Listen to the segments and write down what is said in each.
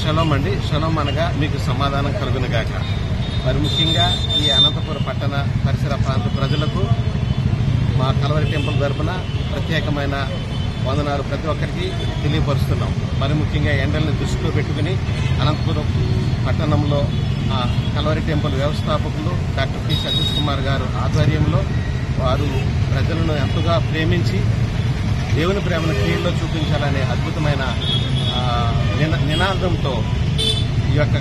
Shalom అండి. Shalom అనగా మీకు సమాధానం కలుగునుగాక. మరి ముఖ్యంగా ఈ అనంతపురం పట్టణ పరిసర ప్రాంత ప్రజలకు మా కల్వరి టెంపుల్ తరపున ప్రత్యేకమైన వందనాలు ప్రతి ఒక్కరికి తెలియపరుస్తున్నాం. మరి ముఖ్యంగా ఎండల్ని దృష్టిలో పెట్టుకుని అనంతపురం పట్టణంలో కల్వరి టెంపుల్ వ్యవస్థాపకులు డాక్టర్ పి సతీష్ కుమార్ గారు ఆధ్వర్యంలో వారు ప్రజలను ఎంతగా ప్రేమించి దేవుని ప్రేమను క్రియల్లో చూపించాలనే అద్భుతమైన నినాదంతో ఈ యొక్క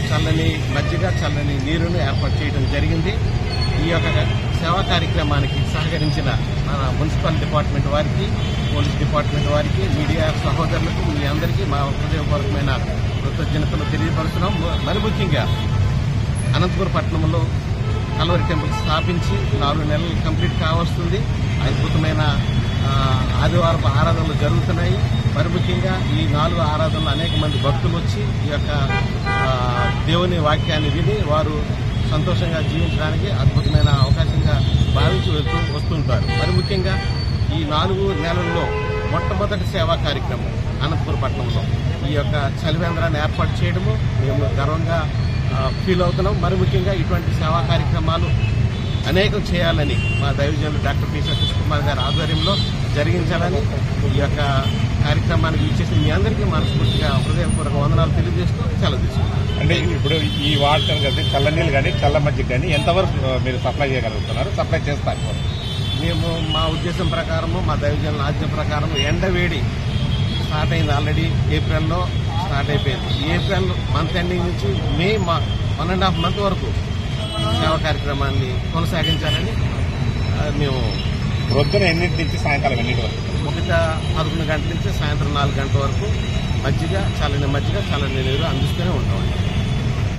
చల్లని మజ్జిగ చల్లని నీరును ఏర్పాటు చేయడం జరిగింది. ఈ యొక్క సేవా కార్యక్రమానికి సహకరించిన మన మున్సిపల్ డిపార్ట్మెంట్ వారికి, పోలీస్ డిపార్ట్మెంట్ వారికి, మీడియా సహోదరులకు మీ అందరికీ మా హృదయపూర్వకమైన కృతజ్ఞతలు తెలియపరుస్తున్నాం. మరి ముఖ్యంగా అనంతపురం పట్టణంలో కల్వరి టెంపుల్ స్థాపించి 4 నెలలు కంప్లీట్ కావస్తుంది. అద్భుతమైన ఆదివారపు ఆరాధనలు జరుగుతున్నాయి. మరి ముఖ్యంగా ఈ 4 ఆరాధనలు అనేక మంది భక్తులు వచ్చి ఈ యొక్క దేవుని వాక్యాన్ని విని వారు సంతోషంగా జీవించడానికి అద్భుతమైన అవకాశంగా భావించి వస్తుంటారు. మరి ముఖ్యంగా ఈ 4 నెలల్లో మొట్టమొదటి సేవా కార్యక్రమం అనంతపురం పట్టణంలో ఈ యొక్క చలివేంద్రాన్ని ఏర్పాటు చేయడము మేము గర్వంగా ఫీల్ అవుతున్నాం. మరి ముఖ్యంగా ఇటువంటి సేవా కార్యక్రమాలు అనేకం చేయాలని మా దైవజనులు డాక్టర్ పి సతీష్ కుమార్ గారి ఆధ్వర్యంలో జరిగించాలని ఈ యొక్క కార్యక్రమానికి ఇచ్చేసి మీ అందరికీ మనస్ఫూర్తిగా హృదయపూర్వక వందనాలు తెలియజేస్తూ సెలవు తీసుకుంటాం. అంటే ఇప్పుడు ఈ వాటర్ కానీ చల్లనీళ్ళు కానీ చల్ల మజ్జిగ కానీ ఎంతవరకు మీరు సప్లై చేయగలుగుతున్నారు, సప్లై చేస్తారు? మేము మా ఉద్దేశం ప్రకారము, మా దైవజనుల ఆజ్ఞ ప్రకారం ఎండవేడి స్టార్ట్ అయింది. ఆల్రెడీ ఏప్రిల్లో స్టార్ట్ అయిపోయింది. ఏప్రిల్ మంత్ ఎండింగ్ నుంచి మే 1.5 month వరకు సేవా కార్యక్రమాన్ని కొనసాగించాలని మేము ప్రొద్దున ఎన్నింటి నుంచి సాయంకాలం ఎన్నింటి వరకు? 11 గంటల నుంచి సాయంత్రం 4 గంటల వరకు చల్లని మజ్జిగ చల్లని నీరు అందిస్తూనే ఉంటామండి.